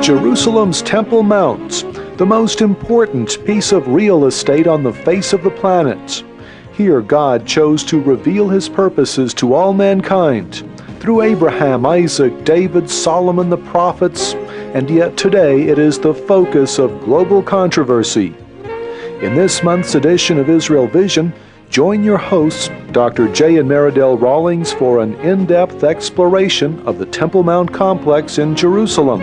Jerusalem's Temple Mount, the most important piece of real estate on the face of the planet. Here God chose to reveal His purposes to all mankind through Abraham, Isaac, David, Solomon, the prophets, and yet today it is the focus of global controversy. In this month's edition of Israel Vision, join your hosts, Dr. J. and Meridel Rawlings, for an in-depth exploration of the Temple Mount complex in Jerusalem.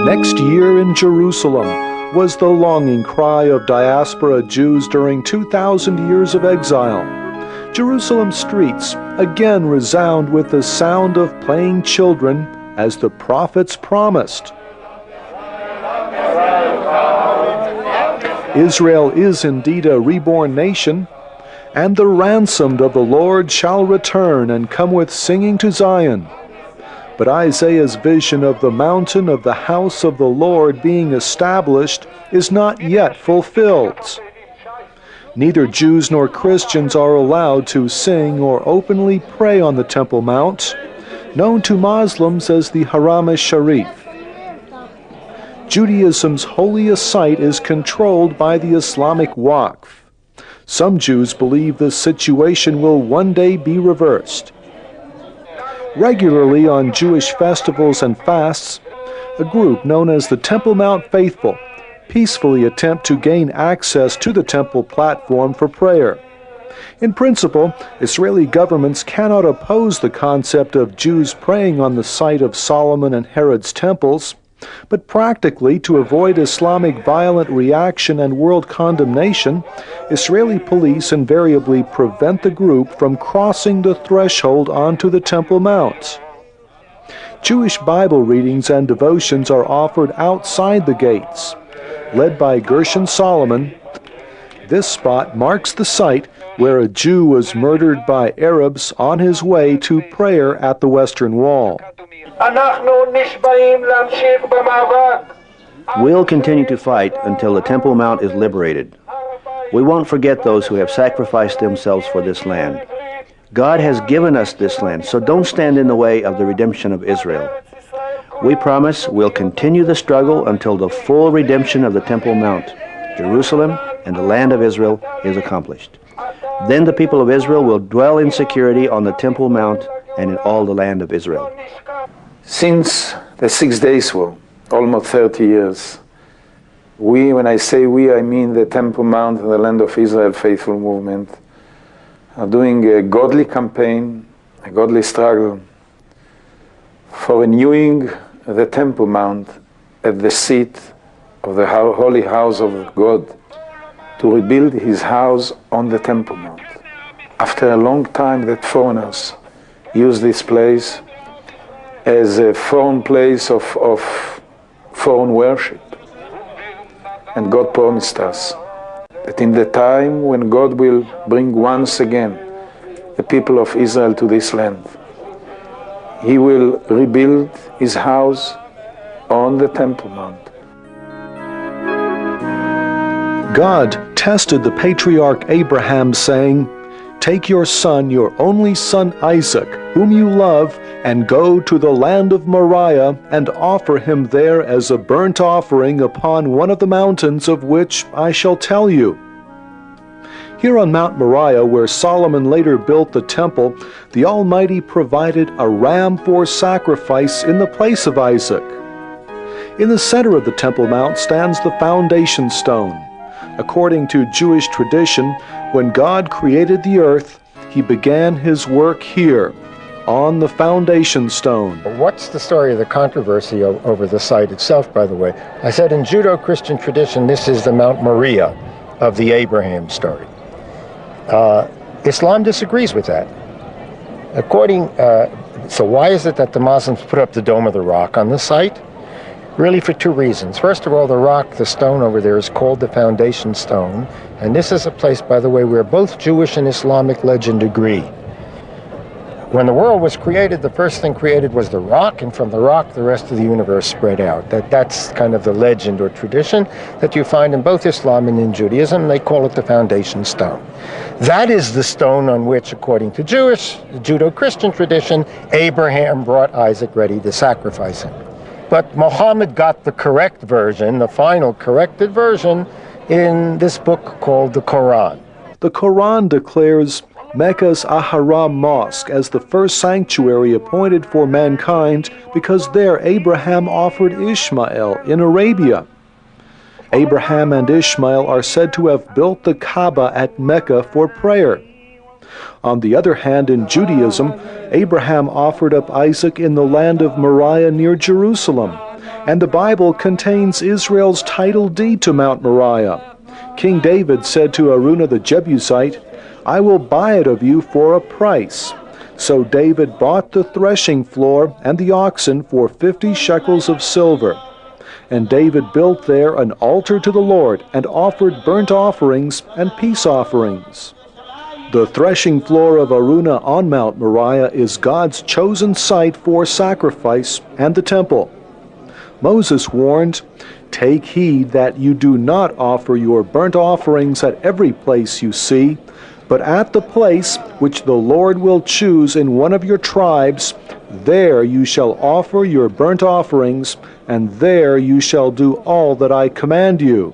Next year in Jerusalem was the longing cry of diaspora Jews during 2,000 years of exile. Jerusalem's streets again resound with the sound of playing children as the prophets promised. Israel is indeed a reborn nation, and the ransomed of the Lord shall return and come with singing to Zion. But Isaiah's vision of the mountain of the house of the Lord being established is not yet fulfilled. Neither Jews nor Christians are allowed to sing or openly pray on the Temple Mount, known to Muslims as the Haram al-Sharif. Judaism's holiest site is controlled by the Islamic Waqf. Some Jews believe this situation will one day be reversed. Regularly on Jewish festivals and fasts, a group known as the Temple Mount Faithful peacefully attempt to gain access to the temple platform for prayer. In principle, Israeli governments cannot oppose the concept of Jews praying on the site of Solomon and Herod's temples, but practically, to avoid Islamic violent reaction and world condemnation, Israeli police invariably prevent the group from crossing the threshold onto the Temple Mount. Jewish Bible readings and devotions are offered outside the gates. Led by Gershon Solomon, this spot marks the site where a Jew was murdered by Arabs on his way to prayer at the Western Wall. We'll continue to fight until the Temple Mount is liberated. We won't forget those who have sacrificed themselves for this land. God has given us this land, so don't stand in the way of the redemption of Israel. We promise we'll continue the struggle until the full redemption of the Temple Mount, Jerusalem, and the land of Israel is accomplished. Then the people of Israel will dwell in security on the Temple Mount and in all the land of Israel. Since the 6 Days War, almost 30 years, when I say we, I mean the Temple Mount and the Land of Israel Faithful Movement, are doing a godly campaign, a godly struggle for renewing the Temple Mount at the seat of the holy house of God, to rebuild His house on the Temple Mount. After a long time that foreigners use this place as a foreign place of foreign worship. And God promised us that in the time when God will bring once again the people of Israel to this land, He will rebuild His house on the Temple Mount. God tested the patriarch Abraham, saying, "Take your son, your only son Isaac, whom you love, and go to the land of Moriah, and offer him there as a burnt offering upon one of the mountains of which I shall tell you." Here on Mount Moriah, where Solomon later built the temple, the Almighty provided a ram for sacrifice in the place of Isaac. In the center of the Temple Mount stands the foundation stone. According to Jewish tradition, when God created the earth, he began his work here, on the foundation stone. What's the story of the controversy over the site itself, by the way? I said in Judeo-Christian tradition, this is the Mount Moriah of the Abraham story. Islam disagrees with that. So why is it that the Muslims put up the Dome of the Rock on the site? Really for two reasons. First of all, the rock, the stone over there, is called the foundation stone. And this is a place, by the way, where both Jewish and Islamic legend agree. When the world was created, the first thing created was the rock, and from the rock, the rest of the universe spread out. That's kind of the legend or tradition that you find in both Islam and in Judaism, and they call it the foundation stone. That is the stone on which, according to Judeo-Christian tradition, Abraham brought Isaac ready to sacrifice him. But Muhammad got the correct version, the final corrected version, in this book called the Quran. The Quran declares Mecca's Al-Haram Mosque as the first sanctuary appointed for mankind because there Abraham offered Ishmael in Arabia. Abraham and Ishmael are said to have built the Kaaba at Mecca for prayer. On the other hand, in Judaism, Abraham offered up Isaac in the land of Moriah near Jerusalem, and the Bible contains Israel's title deed to Mount Moriah. King David said to Araunah the Jebusite, "I will buy it of you for a price." So David bought the threshing floor and the oxen for 50 shekels of silver. And David built there an altar to the Lord and offered burnt offerings and peace offerings. The threshing floor of Araunah on Mount Moriah is God's chosen site for sacrifice and the temple. Moses warned, "Take heed that you do not offer your burnt offerings at every place you see, but at the place which the Lord will choose in one of your tribes, there you shall offer your burnt offerings, and there you shall do all that I command you.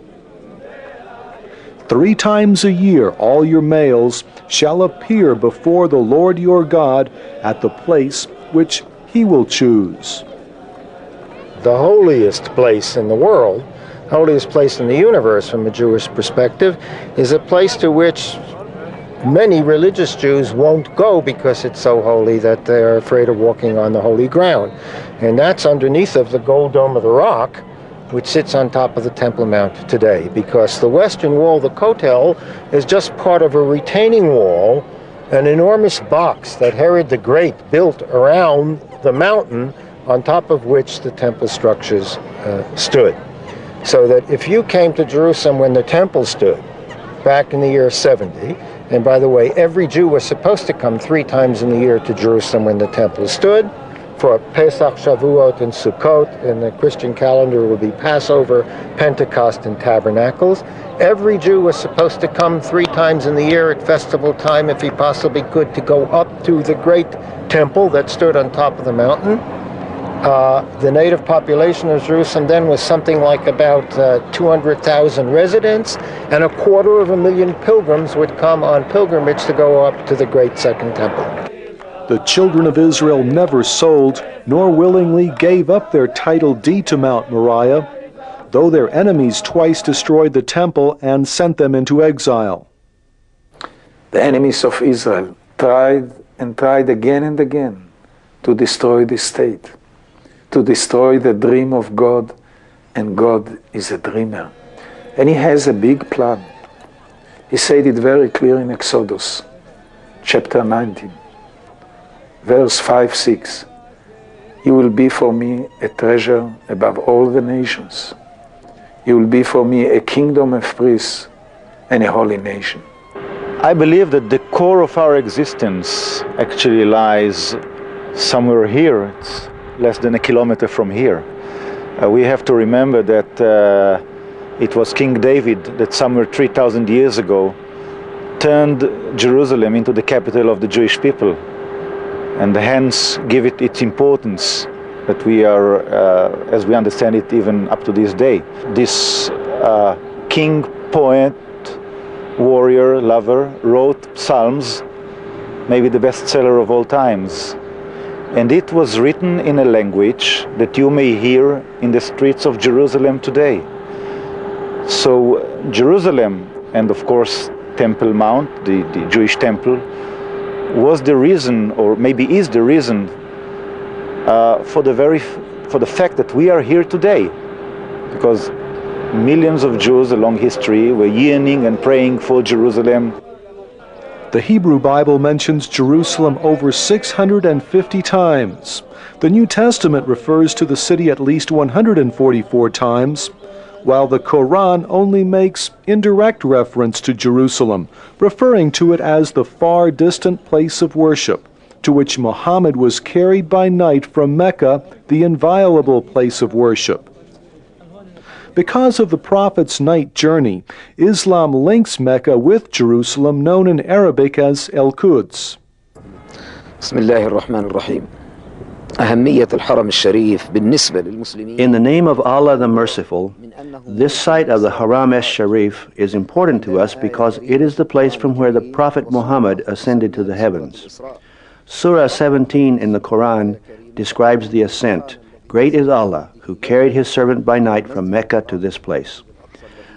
3 times a year all your males shall appear before the Lord your God at the place which he will choose." The holiest place in the world, holiest place in the universe from a Jewish perspective, is a place to which many religious Jews won't go because it's so holy that they're afraid of walking on the holy ground. And that's underneath of the Gold Dome of the Rock, which sits on top of the Temple Mount today, because the western wall, the Kotel, is just part of a retaining wall, an enormous box that Herod the Great built around the mountain on top of which the temple structures stood. So that if you came to Jerusalem when the temple stood, back in the year 70, and by the way, every Jew was supposed to come 3 times in the year to Jerusalem when the temple stood, for Pesach, Shavuot, and Sukkot. In the Christian calendar will be Passover, Pentecost, and Tabernacles. Every Jew was supposed to come 3 times in the year at festival time, if he possibly could, to go up to the great temple that stood on top of the mountain. The native population of Jerusalem then was something like about 200,000 residents, and 250,000 pilgrims would come on pilgrimage to go up to the great Second Temple. The children of Israel never sold nor willingly gave up their title deed to Mount Moriah, though their enemies twice destroyed the temple and sent them into exile. The enemies of Israel tried and tried again and again to destroy the state, to destroy the dream of God, and God is a dreamer. And he has a big plan. He said it very clear in Exodus, chapter 19, verse 5-6. You will be for me a treasure above all the nations. You will be for me a kingdom of priests and a holy nation. I believe that the core of our existence actually lies somewhere here. It's less than a kilometer from here. We have to remember that it was King David that somewhere 3,000 years ago turned Jerusalem into the capital of the Jewish people, and hence give it its importance that we are, as we understand it, even up to this day. This king, poet, warrior, lover wrote Psalms, maybe the bestseller of all times. And it was written in a language that you may hear in the streets of Jerusalem today. So Jerusalem, and of course Temple Mount, the Jewish temple, was the reason, or maybe is the reason, for the fact that we are here today, because millions of Jews along history were yearning and praying for Jerusalem. The Hebrew Bible mentions Jerusalem over 650 times. The New Testament refers to the city at least 144 times, while the Quran only makes indirect reference to Jerusalem, referring to it as the far distant place of worship, to which Muhammad was carried by night from Mecca, the inviolable place of worship. Because of the Prophet's night journey, Islam links Mecca with Jerusalem, known in Arabic as Al-Quds. In the name of Allah the Merciful, this site of the Haram es-Sharif is important to us because it is the place from where the Prophet Muhammad ascended to the heavens. Surah 17 in the Quran describes the ascent. Great is Allah, who carried his servant by night from Mecca to this place.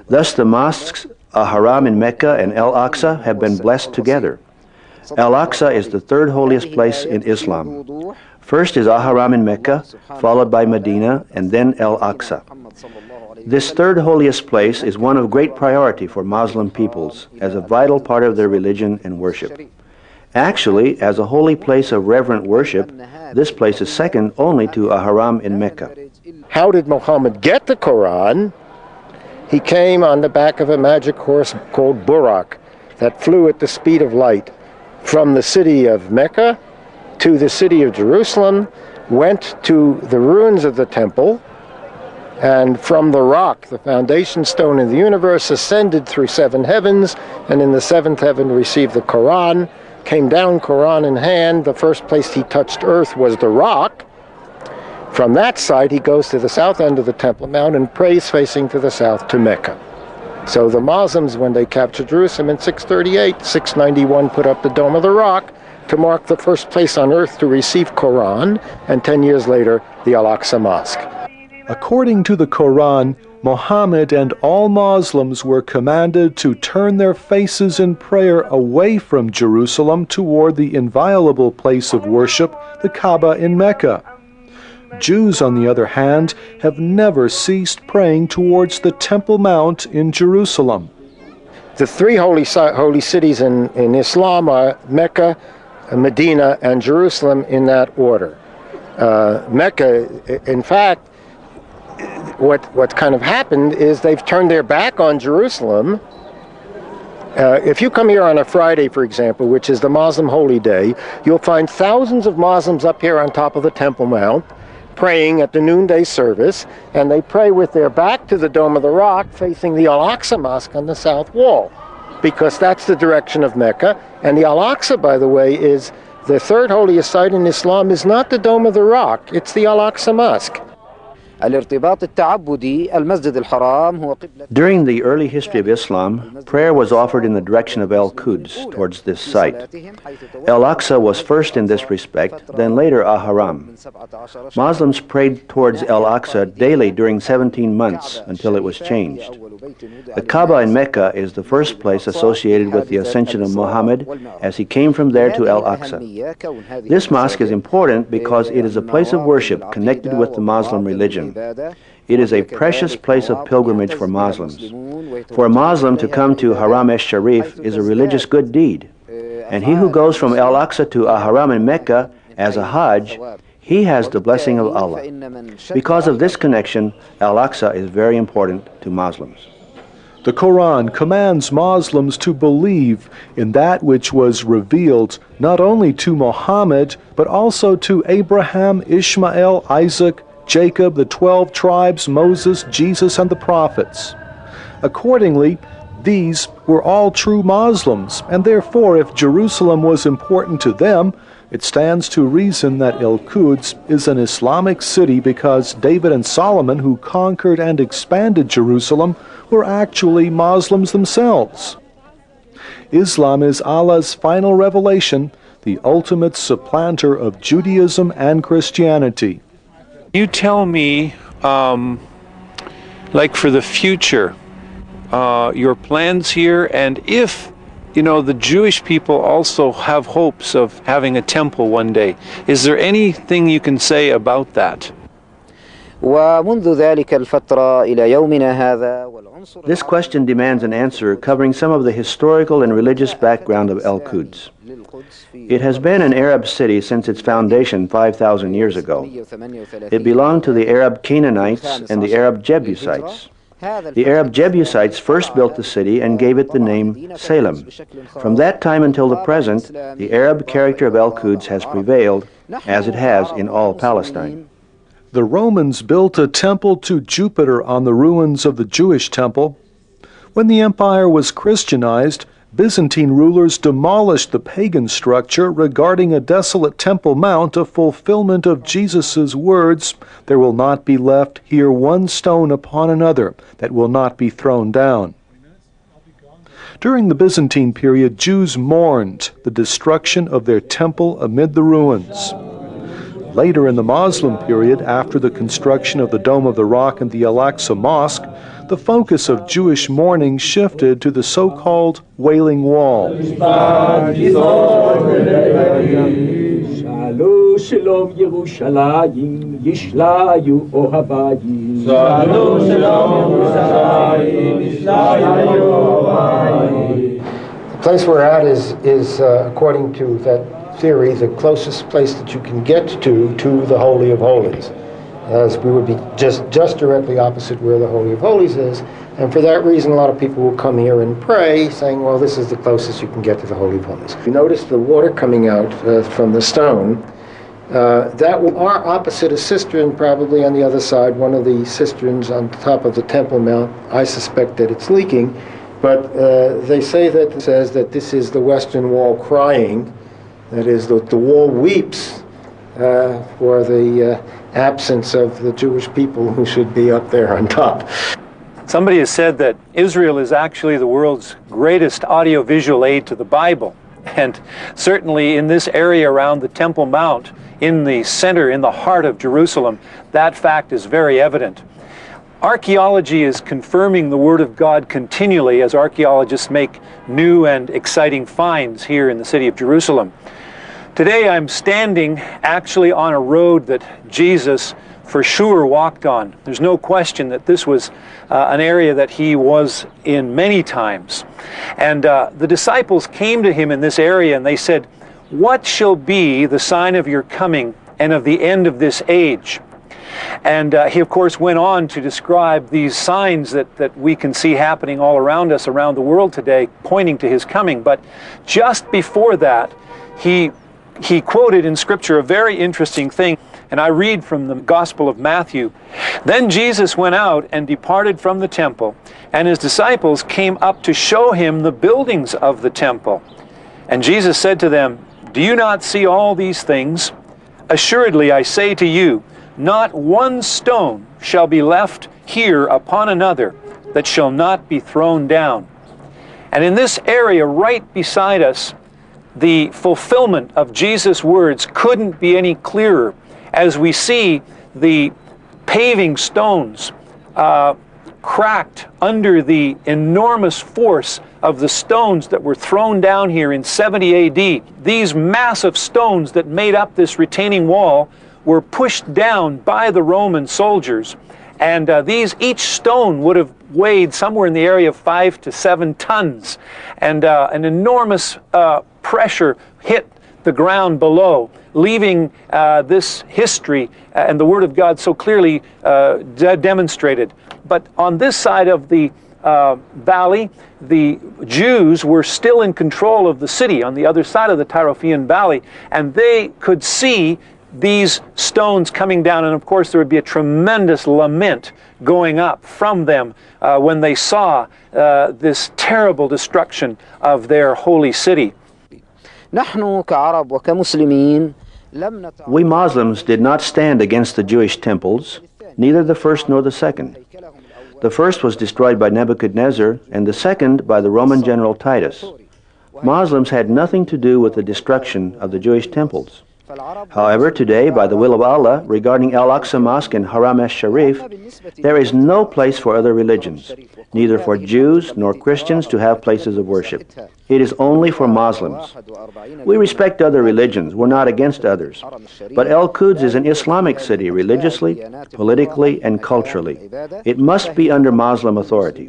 Thus the mosques Al-Haram in Mecca and Al-Aqsa have been blessed together. Al-Aqsa is the third holiest place in Islam. First is Al-Haram in Mecca, followed by Medina, and then Al-Aqsa. This third holiest place is one of great priority for Muslim peoples as a vital part of their religion and worship. Actually, as a holy place of reverent worship, this place is second only to Al-Haram in Mecca. How did Muhammad get the Quran? He came on the back of a magic horse called Buraq that flew at the speed of light from the city of Mecca to the city of Jerusalem, went to the ruins of the temple, and from the rock, the foundation stone of the universe, ascended through 7 heavens, and in the 7th heaven received the Quran, came down Quran in hand. The first place he touched earth was the rock. From that side, he goes to the south end of the Temple Mount and prays facing to the south to Mecca. So the Muslims, when they captured Jerusalem in 638, 691 put up the Dome of the Rock to mark the first place on earth to receive Quran, and 10 years later, the Al-Aqsa Mosque. According to the Quran, Muhammad and all Muslims were commanded to turn their faces in prayer away from Jerusalem toward the inviolable place of worship, the Kaaba in Mecca. Jews, on the other hand, have never ceased praying towards the Temple Mount in Jerusalem. The 3 holy cities in Islam are Mecca, Medina, and Jerusalem in that order. Mecca, in fact, what kind of happened is they've turned their back on Jerusalem. If you come here on a Friday, for example, which is the Muslim holy day, you'll find thousands of Muslims up here on top of the Temple Mount praying at the noonday service, and they pray with their back to the Dome of the Rock facing the Al-Aqsa Mosque on the south wall, because that's the direction of Mecca. And the Al-Aqsa, by the way, is the 3rd holiest site in Islam, is not the Dome of the Rock, it's the Al-Aqsa Mosque. During the early history of Islam, prayer was offered in the direction of Al-Quds, towards this site. Al-Aqsa was first in this respect, then later Al-Haram. Muslims prayed towards Al-Aqsa daily during 17 months until it was changed. The Kaaba in Mecca is the first place associated with the ascension of Muhammad as he came from there to Al-Aqsa. This mosque is important because it is a place of worship connected with the Muslim religion. It is a precious place of pilgrimage for Muslims. For a Muslim to come to Haram es-Sharif is a religious good deed. And he who goes from Al-Aqsa to Al-Haram in Mecca as a Hajj, he has the blessing of Allah. Because of this connection, Al-Aqsa is very important to Muslims. The Quran commands Muslims to believe in that which was revealed not only to Muhammad, but also to Abraham, Ishmael, Isaac, Jacob, the 12 tribes, Moses, Jesus, and the prophets. Accordingly, these were all true Muslims, and therefore if Jerusalem was important to them, it stands to reason that Al-Quds is an Islamic city because David and Solomon, who conquered and expanded Jerusalem, were actually Muslims themselves. Islam is Allah's final revelation, the ultimate supplanter of Judaism and Christianity. You tell me, like for the future, your plans here, and if, you know, the Jewish people also have hopes of having a temple one day. Is there anything you can say about that? This question demands an answer covering some of the historical and religious background of Al-Quds. It has been an Arab city since its foundation 5,000 years ago. It belonged to the Arab Canaanites and the Arab Jebusites. The Arab Jebusites first built the city and gave it the name Salem. From that time until the present, the Arab character of Al-Quds has prevailed, as it has in all Palestine. The Romans built a temple to Jupiter on the ruins of the Jewish temple. When the empire was Christianized, Byzantine rulers demolished the pagan structure regarding a desolate Temple Mount, a fulfillment of Jesus' words, "There will not be left here one stone upon another that will not be thrown down." During the Byzantine period, Jews mourned the destruction of their temple amid the ruins. Later in the Muslim period, after the construction of the Dome of the Rock and the Al-Aqsa Mosque, the focus of Jewish mourning shifted to the so-called Wailing Wall. The place we're at is according to that theory, the closest place that you can get to the Holy of Holies, as we would be just directly opposite where the Holy of Holies is. And for that reason, a lot of people will come here and pray, saying, well, this is the closest you can get to the Holy of Holies. You notice the water coming out from the stone. That are opposite a cistern, probably on the other side, one of the cisterns on top of the Temple Mount. I suspect that it's leaking, but they say that it says that this is the Western Wall crying. That is, the wall weeps for the absence of the Jewish people who should be up there on top. Somebody has said that Israel is actually the world's greatest audiovisual aid to the Bible. And certainly in this area around the Temple Mount, in the center, in the heart of Jerusalem, that fact is very evident. Archaeology is confirming the Word of God continually as archaeologists make new and exciting finds here in the city of Jerusalem. Today I'm standing actually on a road that Jesus for sure walked on. There's no question that this was an area that he was in many times. And the disciples came to him in this area and they said, "What shall be the sign of your coming and of the end of this age?" And he, of course, went on to describe these signs that we can see happening all around us, around the world today, pointing to his coming. But just before that, he quoted in Scripture a very interesting thing, and I read from the Gospel of Matthew. "Then Jesus went out and departed from the temple, and his disciples came up to show him the buildings of the temple. And Jesus said to them, 'Do you not see all these things? Assuredly, I say to you, not one stone shall be left here upon another that shall not be thrown down.'" And in this area right beside us, the fulfillment of Jesus' words couldn't be any clearer as we see the paving stones cracked under the enormous force of the stones that were thrown down here in 70 AD. These massive stones that made up this retaining wall were pushed down by the Roman soldiers, and each stone would have weighed somewhere in the area of 5 to 7 tons, and an enormous pressure hit the ground below, leaving this history and the Word of God so clearly demonstrated. But on this side of the valley, the Jews were still in control of the city on the other side of the Tyrophean Valley, and they could see these stones coming down, and of course there would be a tremendous lament going up from them when they saw this terrible destruction of their holy city. We Muslims did not stand against the Jewish temples, neither the first nor the second. The first was destroyed by Nebuchadnezzar, and the second by the Roman general Titus. Muslims had nothing to do with the destruction of the Jewish temples. However, today, by the will of Allah, regarding Al-Aqsa Mosque and Haram al-Sharif, there is no place for other religions, neither for Jews nor Christians to have places of worship. It is only for Muslims. We respect other religions, we're not against others. But Al-Quds is an Islamic city religiously, politically, and culturally. It must be under Muslim authority.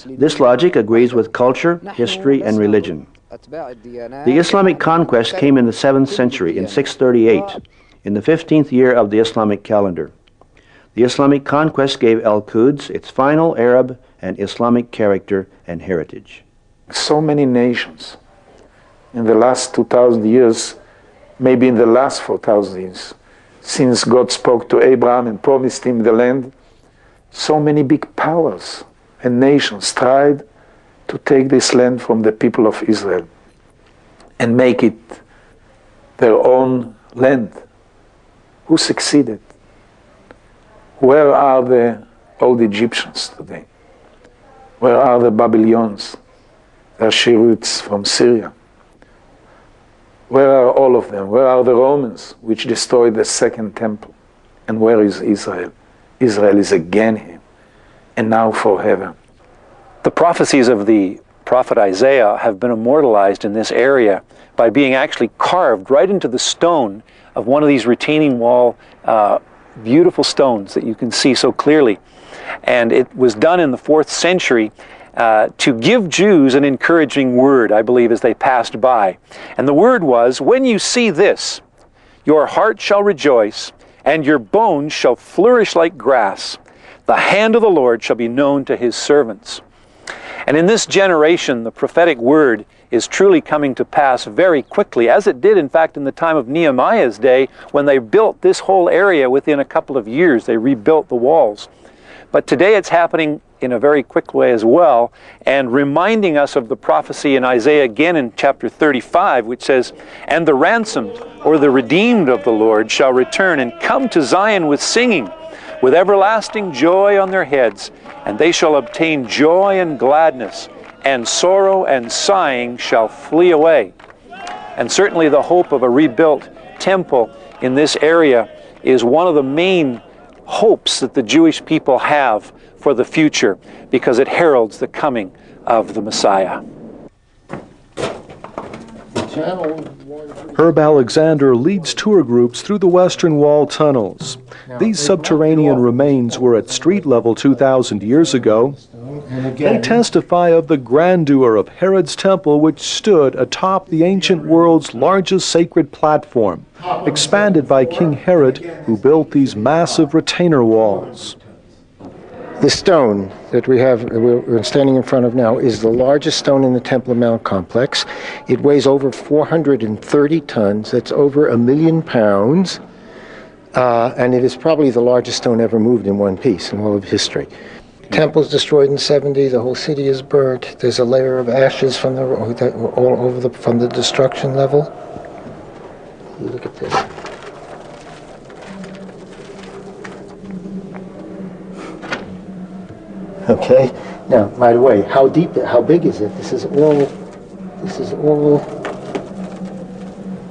This logic agrees with culture, history, and religion. The Islamic conquest came in the 7th century, in 638, in the 15th year of the Islamic calendar. The Islamic conquest gave Al-Quds its final Arab and Islamic character and heritage. So many nations in the last 2,000 years, maybe in the last 4,000 years, since God spoke to Abraham and promised him the land, so many big powers and nations tried to take this land from the people of Israel and make it their own land. Who succeeded? Where are the old Egyptians today? Where are the Babylonians, the Assyrians from Syria? Where are all of them? Where are the Romans, which destroyed the Second Temple? And where is Israel? Israel is again here, and now forever. The prophecies of the prophet Isaiah have been immortalized in this area by being actually carved right into the stone of one of these retaining wall beautiful stones that you can see so clearly. And it was done in the 4th century to give Jews an encouraging word, I believe, as they passed by. And the word was, "When you see this, your heart shall rejoice, and your bones shall flourish like grass. The hand of the Lord shall be known to his servants." And in this generation, the prophetic word is truly coming to pass very quickly, as it did, in fact, in the time of Nehemiah's day, when they built this whole area within a couple of years. They rebuilt the walls. But today it's happening in a very quick way as well, and reminding us of the prophecy in Isaiah again in chapter 35, which says, "And the ransomed, or the redeemed of the Lord, shall return and come to Zion with singing, with everlasting joy on their heads, and they shall obtain joy and gladness, and sorrow and sighing shall flee away." And certainly the hope of a rebuilt temple in this area is one of the main hopes that the Jewish people have for the future, because it heralds the coming of the Messiah. Herb Alexander leads tour groups through the Western Wall tunnels. These subterranean remains were at street level 2,000 years ago. They testify of the grandeur of Herod's temple, which stood atop the ancient world's largest sacred platform, expanded by King Herod, who built these massive retainer walls. The stone that we're standing in front of now is the largest stone in the Temple Mount complex. It weighs over 430 tons. That's over 1 million pounds. And it is probably the largest stone ever moved in one piece in all of history. Temple's destroyed in 70. The whole city is burnt. There's a layer of ashes from all over from the destruction level. Look at this. Okay. Now, by the way, how big is it? This is all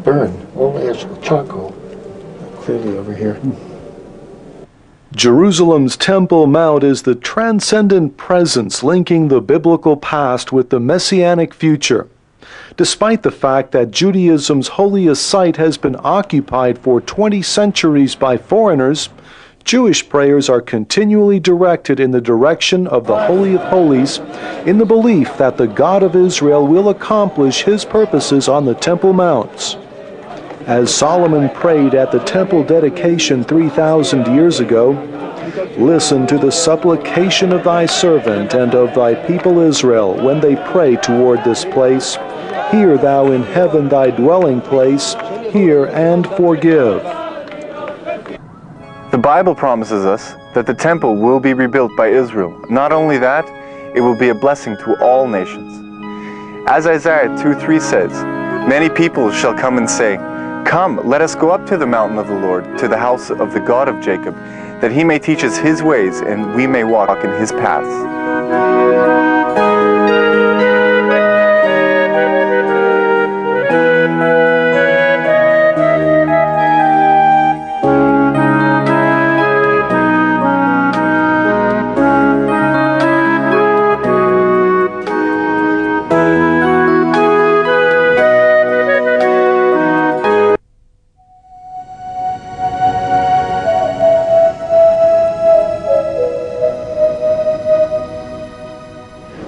burn, all ash, charcoal. Clearly over here. Jerusalem's Temple Mount is the transcendent presence linking the biblical past with the messianic future. Despite the fact that Judaism's holiest site has been occupied for 20 centuries by foreigners, Jewish prayers are continually directed in the direction of the Holy of Holies, in the belief that the God of Israel will accomplish his purposes on the Temple Mounts. As Solomon prayed at the temple dedication 3,000 years ago, "Listen to the supplication of thy servant and of thy people Israel when they pray toward this place. Hear thou in heaven thy dwelling place, hear and forgive." The Bible promises us that the temple will be rebuilt by Israel. Not only that, it will be a blessing to all nations. As Isaiah 2:3 says, "Many people shall come and say, 'Come, let us go up to the mountain of the Lord, to the house of the God of Jacob, that he may teach us his ways, and we may walk in his paths.'"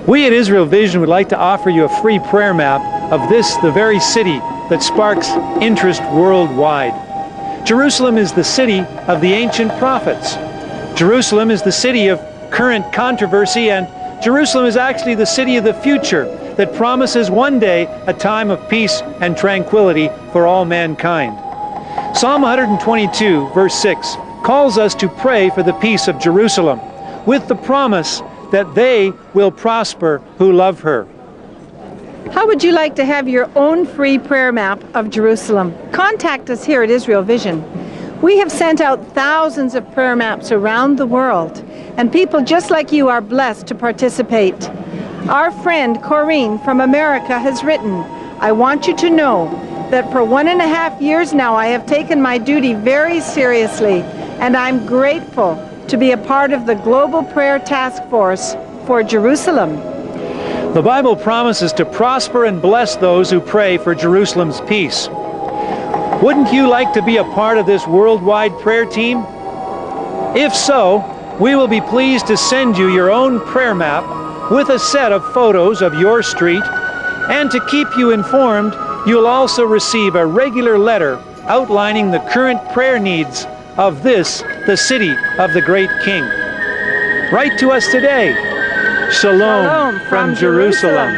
We at Israel Vision would like to offer you a free prayer map of this, the very city that sparks interest worldwide. Jerusalem is the city of the ancient prophets. Jerusalem is the city of current controversy, and Jerusalem is actually the city of the future that promises one day a time of peace and tranquility for all mankind. Psalm 122, verse 6, calls us to pray for the peace of Jerusalem, with the promise that they will prosper who love her. How would you like to have your own free prayer map of Jerusalem? Contact us here at Israel Vision. We have sent out thousands of prayer maps around the world, and people just like you are blessed to participate. Our friend Corinne from America has written, "I want you to know that for 1.5 years now I have taken my duty very seriously, and I'm grateful to be a part of the Global Prayer Task Force for Jerusalem." The Bible promises to prosper and bless those who pray for Jerusalem's peace. Wouldn't you like to be a part of this worldwide prayer team? If so, we will be pleased to send you your own prayer map with a set of photos of your street, and to keep you informed, you'll also receive a regular letter outlining the current prayer needs of this, the city of the great King. Write to us today. Shalom from Jerusalem.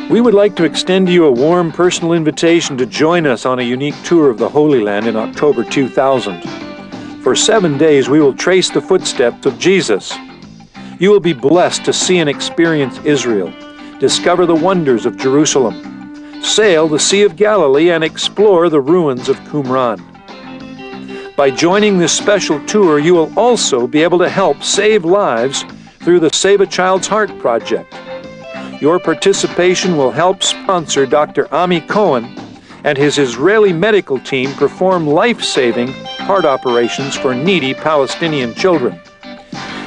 We would like to extend to you a warm personal invitation to join us on a unique tour of the Holy Land in October 2000. For 7 days, we will trace the footsteps of Jesus. You will be blessed to see and experience Israel, discover the wonders of Jerusalem, sail the Sea of Galilee, and explore the ruins of Qumran. By joining this special tour, you will also be able to help save lives through the Save a Child's Heart project. Your participation will help sponsor Dr. Ami Cohen and his Israeli medical team perform life-saving heart operations for needy Palestinian children.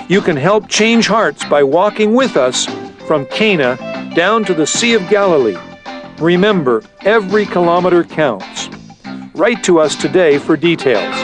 You can help change hearts by walking with us from Cana down to the Sea of Galilee. Remember, every kilometer counts. Write to us today for details.